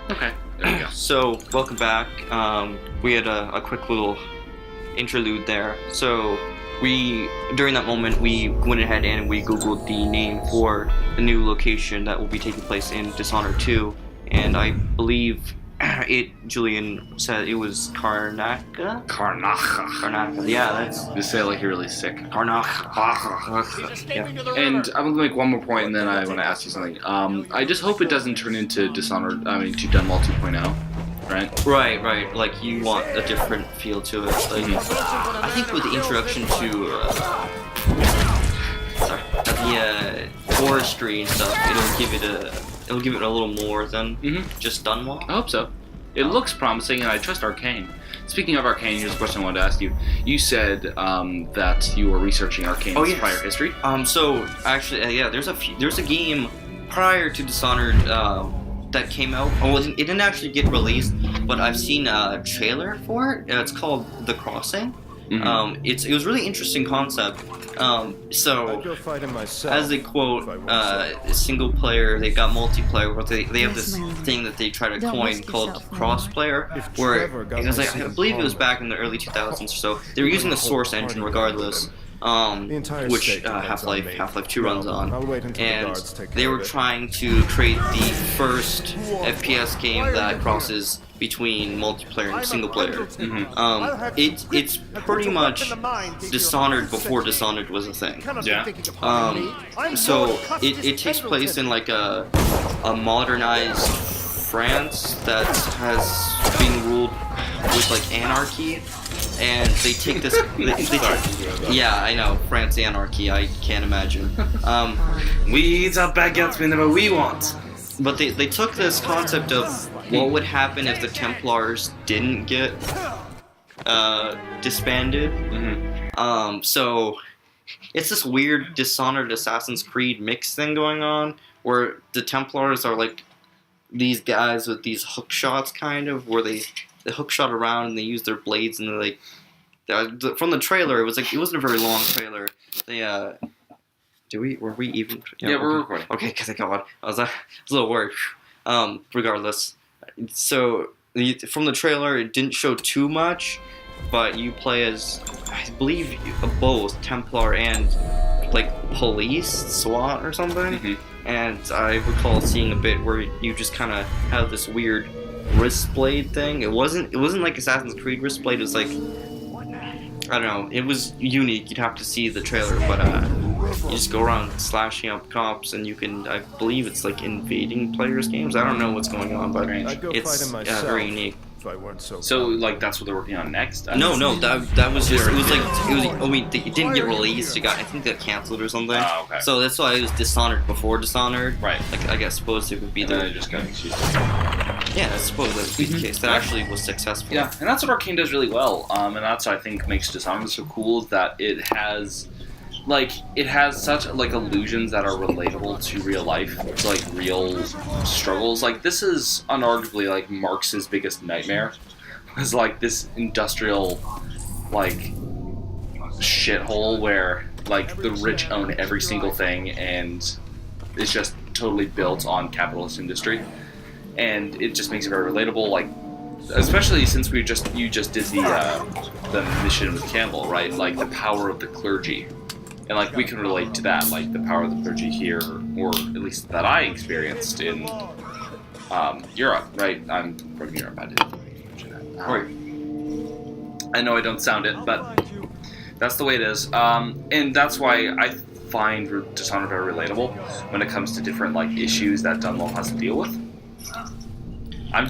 Okay, there you go. So, welcome back. We had a quick little interlude there. So, during that moment, we went ahead and we Googled the name for the new location that will be taking place in Dishonored 2. And I believe Julian said it was Karnaca? Karnaca, yeah, that's... You say it like you're really sick. Karnaca. Yeah. And I'm gonna make one more point, and then I want to ask you something. I just hope it doesn't turn into Dishonored. To Dunwall 2.0, right? Right. Like you want a different feel to it. Like I think with the introduction to the forestry and stuff, it'll give it a little more than just Dunwall. I hope so. It looks promising, and I trust Arcane. Speaking of Arcane, here's a question I wanted to ask you. You said that you were researching Arcane's prior history. So actually, there's a game prior to Dishonored that came out. Oh, it didn't actually get released, but I've seen a trailer for it. It's called The Crossing. It was really interesting concept. So as they quote, single player, they got multiplayer, but they have this thing that they try to coin called cross-player, where it was I believe it was back in the early 2000s or so. They were using the Source engine regardless, which Half-Life 2 runs on, and they were trying to create the first FPS game that crosses between multiplayer and single player. It's pretty much Dishonored before Dishonored was a thing. Yeah. So it takes place in like a modernized France that has been ruled with like anarchy, and they take this. Yeah, I know, France anarchy. I can't imagine. We eat up baguettes whenever we want. But they took this concept of what would happen if the Templars didn't get disbanded. So it's this weird Dishonored Assassin's Creed mix thing going on, where the Templars are like these guys with these hook shots, kind of, where they hook shot around and they use their blades, and they're like from the trailer, it wasn't a very long trailer. Were we even? Yeah, we're recording. Okay, thank God. I was a little worried. Regardless, so from the trailer, it didn't show too much, but you play as, I believe, both Templar and like police, SWAT or something. And I recall seeing a bit where you just kind of have this weird wrist blade thing. It wasn't like Assassin's Creed wrist blade. It was like, I don't know. It was unique. You'd have to see the trailer, but you just go around slashing up cops, and you can, I believe it's like invading players' games. I don't know what's going on, but it's very unique. So like that's what they're working on next? No, that was just, it didn't get released. I think they got canceled or something. Oh, okay. So that's why it was Dishonored before Dishonored. Right. Like I guess suppose it would be there. Just got excused. Yeah, I suppose that would be the case. That actually was successful. Yeah, and that's what Arcane does really well. And that's what I think makes Dishonored so cool, is that it has such like illusions that are relatable to real life, to like real struggles. Like this is unarguably like Marx's biggest nightmare, was like this industrial like shithole where like the rich own every single thing, and it's just totally built on capitalist industry, and it just makes it very relatable. Like especially since you just did the mission with Campbell, right? Like the power of the clergy. And like we can relate to that, like the power of the clergy here, or at least that I experienced in Europe, right? I'm from Europe. I didn't mention that. I know I don't sound it, but that's the way it is. And that's why I find Dishonored very relatable when it comes to different like issues that Dunwall has to deal with. I'm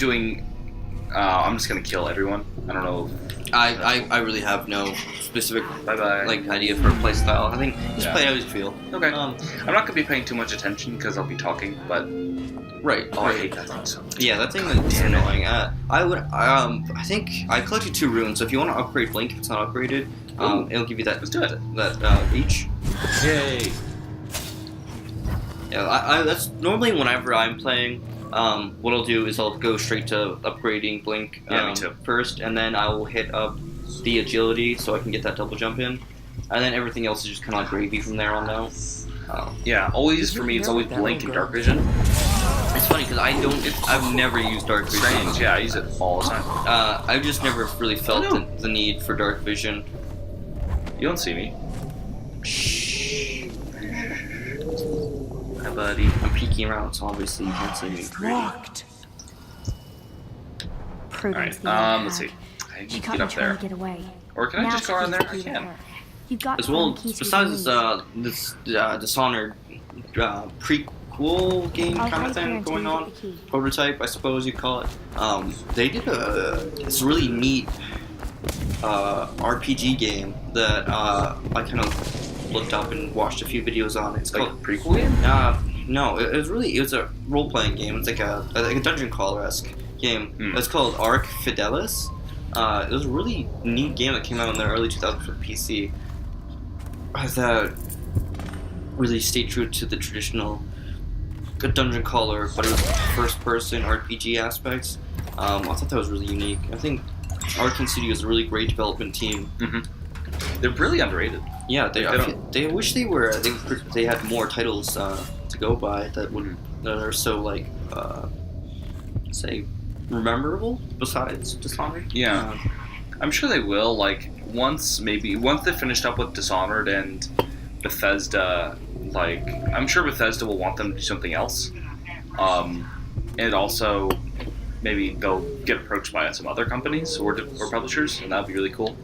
just gonna kill everyone. I don't know. I really have no specific like idea for a play style. I think just play how you feel. Okay. I'm not gonna be paying too much attention because I'll be talking, but right. Oh, I hate that thing so much. Yeah, that thing is annoying. I think I collected 2 runes. So if you want to upgrade Blink, if it's not upgraded, it'll give you that. Let's do it. That reach. Yay. Yeah, that's normally whenever I'm playing. What I'll do is I'll go straight to upgrading Blink me too. first, and then I will hit up the agility so I can get that double jump in, and then everything else is just kind of like gravy from there on out. Yeah, always for me it's always Blink and Dark Vision. it's funny because I've never used dark vision. Strange, yeah, I use it all the time. I've just never really felt the need for dark vision. You don't see me. Shh. Hi, buddy. I'm peeking around, so obviously you can't see me. Locked. Alright, let's see. I need to get up there. Get away. Or can I just go around there? I can. You've got As well, besides this Dishonored prequel game kind of thing going on, prototype, I suppose you call it. They did this really neat RPG game that I kind of looked up and watched a few videos on. It's like called a prequel game? No, it was a role playing game. It's like a dungeon crawler-esque game. It's called Arc Fidelis. It was a really neat game that came out in the early 2000s for PC. That really stayed true to the traditional dungeon crawler, but it was first-person RPG aspects. I thought that was really unique. I think Arkane Studio is a really great development team. They're really underrated. Yeah, they wish they were. I think they had more titles to go by that are so like say memorable besides Dishonored. Yeah, I'm sure they will. Like once they finished up with Dishonored and Bethesda, like I'm sure Bethesda will want them to do something else. And also maybe they'll get approached by some other companies or publishers, and that'd be really cool.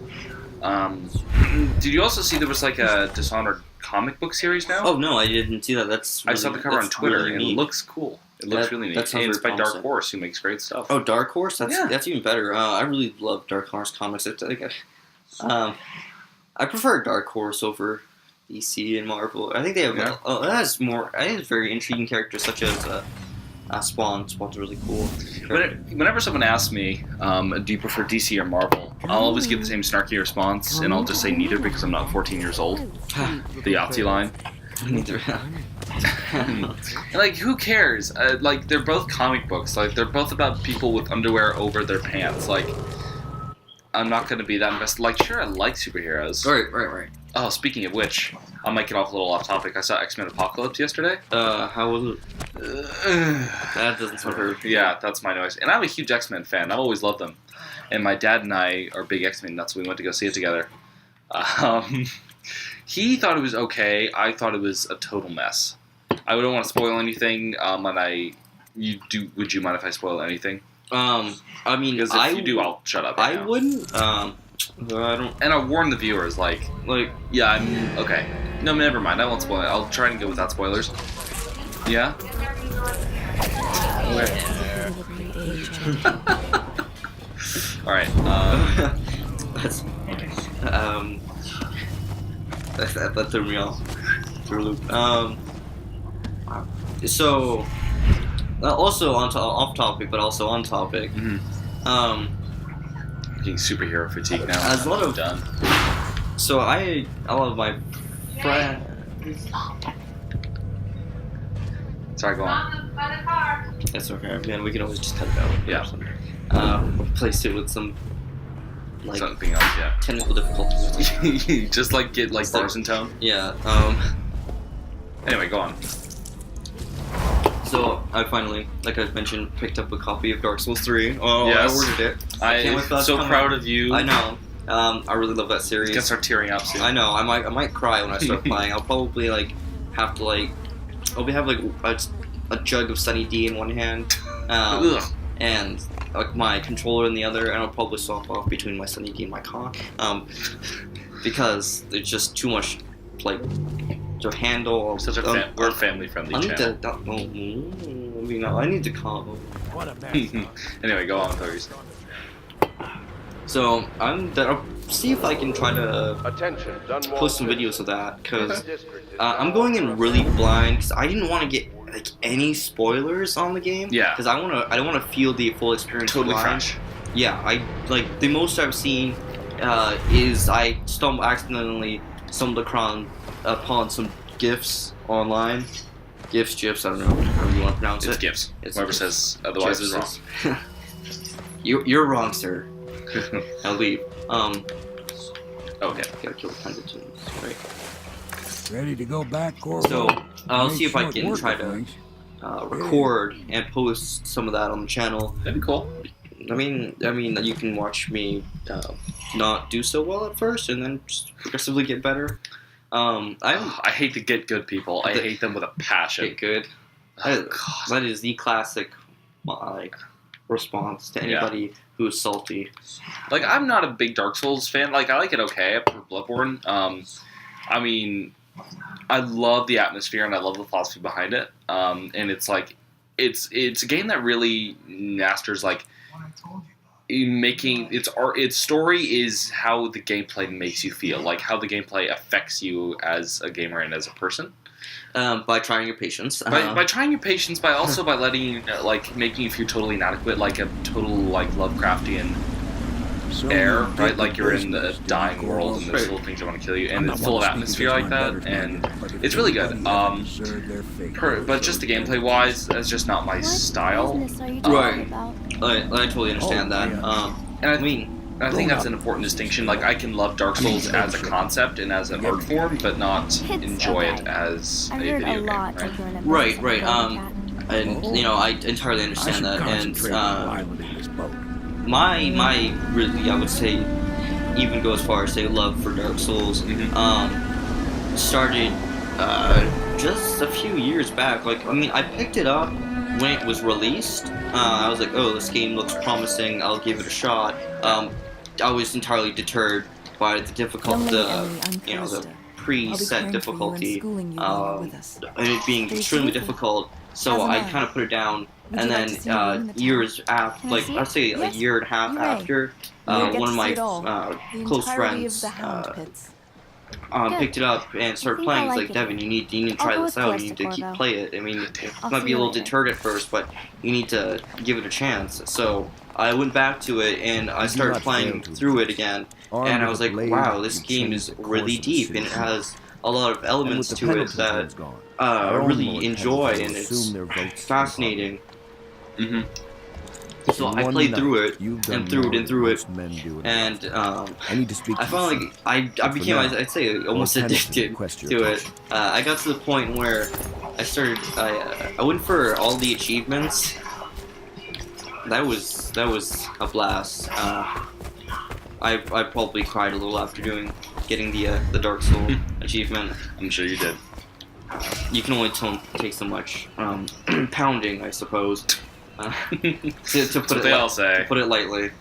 Did you also see there was like a Dishonored comic book series now? Oh no, I didn't see that. I saw the cover on Twitter, and it looks cool. It looks really neat. And it's by Dark Horse, who makes great stuff. Oh, Dark Horse? That's even better. I really love Dark Horse comics. It's like, I prefer Dark Horse over DC and Marvel. I think they have that has more. I think it's very intriguing characters such as Spawn. Spawn's really cool. Whenever someone asks me, do you prefer DC or Marvel, I'll always give the same snarky response, and I'll just say neither because I'm not 14 years old. The Yahtzee line. Neither. Like, who cares? Like, they're both comic books. Like, they're both about people with underwear over their pants. Like, I'm not going to be that invested. Like, sure, I like superheroes. Right. Oh, speaking of which, I might get off a little off topic. I saw X-Men Apocalypse yesterday. How was it? That doesn't sound very... Yeah, that's my noise. And I'm a huge X-Men fan. I've always loved them. And my dad and I are big X-Men nuts, so we went to go see it together. He thought it was okay. I thought it was a total mess. I wouldn't want to spoil anything. Would you mind if I spoil anything? I mean, because if you do, I'll shut up. I wouldn't. I don't. And I'll warn the viewers. Like, yeah, I'm okay. No, never mind. I won't spoil it. I'll try and go without spoilers. Yeah. All right. That's that threw me off through a loop. So also off topic, but also on topic. Getting superhero fatigue now. As a lot of done. So a lot of my friends. Sorry, go on. That's okay, man. We can always just cut it out. Yeah. Replace it with some something else. Yeah. Technical difficulties. Just like get like bars and tone. Yeah. Anyway, go on. So I finally, like I mentioned, picked up a copy of Dark Souls 3. Oh, yes. I ordered it. I'm so proud of you. I know. I really love that series. It's gonna start tearing up soon. I know. I might cry when I start playing. I'll probably have to have a jug of Sunny D in one hand, and my controller in the other, and I'll probably swap off between my Sunny D and my cock, because it's just too much to handle. We're a family-friendly channel. I need to calm. What a mess. Anyway, go on, Thurs. So I'll see if I can try to post some videos of that, because I'm going in really blind because I didn't want to get any spoilers on the game. Yeah. Because I don't want to feel the full experience. Totally blind. fresh. Yeah. The most I've seen is I accidentally stumbled upon some GIFs online. GIFs, I don't know how you want to pronounce it. It's GIFs. Whoever says otherwise is wrong. You're wrong, sir. I'll leave. Okay. Gotta kill the pundits. Right. Ready to go back, Corvo? So I'll see if I can try to record and post some of that on the channel. That'd be cool. I mean, you can watch me not do so well at first, and then just progressively get better. I hate to get good people. I hate them with a passion. Get good. Oh, God. That is the classic like response to anybody who is salty. Like, I'm not a big Dark Souls fan. Like, I like it okay. I prefer Bloodborne. I mean, I love the atmosphere and I love the philosophy behind it. And it's like, it's a game that really masters like making its story is how the gameplay makes you feel, like how the gameplay affects you as a gamer and as a person. By trying your patience. By trying your patience, by letting you like making you feel totally inadequate, like a total like Lovecraftian air, right? Like you're in the dying world and there's little things that want to kill you, and it's full of atmosphere like that, and it's really good. But just the gameplay wise, that's just not my style. Right. I totally understand that. And I think that's an important distinction. Like, I can love Dark Souls as a concept and as an art form, but not enjoy it as a video game, right? Right. And I entirely understand that. And my really, I would say, even go as far as say love for Dark Souls, started just a few years back. Like, I picked it up when it was released. I was like, oh, this game looks promising. I'll give it a shot. I was entirely deterred by the the preset difficulty, and it being extremely difficult. So I kind of put it down, and then years after, like I'd say a year and a half after, one of my close friends picked it up and started playing. He's like, Devin, you need to try this out. You need to play it. I mean, it might be a little deterred at first, but you need to give it a chance. So I went back to it and I started playing through it again, and I was like, wow, this game is really deep and it has a lot of elements to it that I really enjoy, and it's fascinating. So I played through it and through it, and I found like I became, I'd say, almost addicted to it. I got to the point where I went for all the achievements. That was a blast. I probably cried a little after getting the Dark Soul achievement. I'm sure you did. You can only take so much pounding, I suppose. To put it lightly.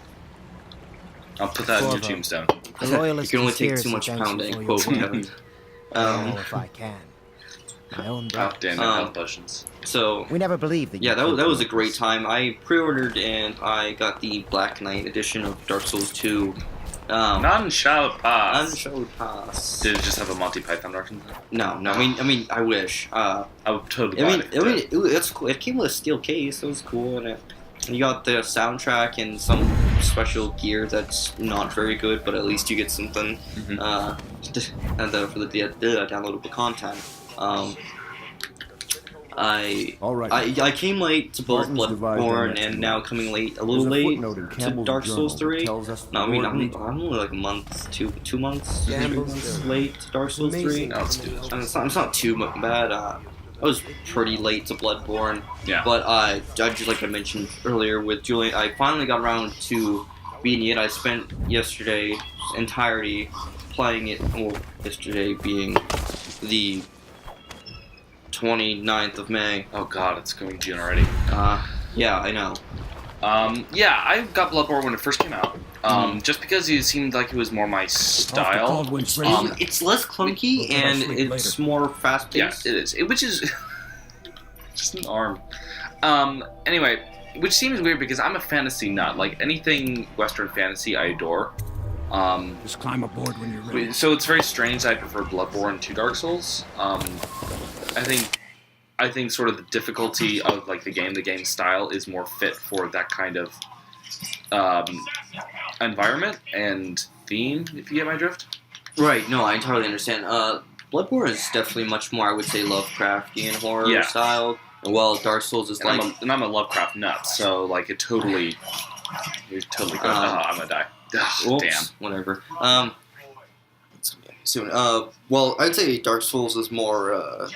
I'll put that in your tombstone. You can only take too much pounding. Quote Kevin. If I can. My own damn health potions. So we never believed that. Yeah, that was a great time. I pre-ordered and I got the Black Knight edition of Dark Souls 2. None shall pass. None shall pass. Did it just have a Monty Python version? No. I mean, I wish. I would totally buy it. It's cool. It came with a steel case. It was cool, and you got the soundtrack and some special gear that's not very good, but at least you get something. And for the downloadable content. I came late to both Bloodborne and now coming a little late to Dark Souls 3. No, I mean, I'm only like a month, two months late to Dark Souls 3. No, let's do this. It's not too bad. I was pretty late to Bloodborne. Yeah. But I just like I mentioned earlier with Julian, I finally got around to beating it. I spent yesterday's entirety playing it. Well, yesterday being the 29th of May. Oh god, it's going June already. Yeah, I know. Yeah, I got Bloodborne when it first came out. Just because it seemed like it was more my style. It's less clunky and it's more fast-paced. Yeah, it is. Which is just an arm. Anyway, which seems weird because I'm a fantasy nut. Like anything Western fantasy, I adore. Just climb aboard when you're ready. So it's very strange that I prefer Bloodborne to Dark Souls. I think sort of the difficulty of like the game style is more fit for that kind of environment and theme, if you get my drift. Right, no, I entirely understand. Bloodborne is definitely much more, I would say, Lovecraftian horror style, while Dark Souls is like... I'm a Lovecraft nut, so like it totally... You're totally good. I'm gonna die. Oops, Damn. Whatever. Soon. Well, I'd say Dark Souls is more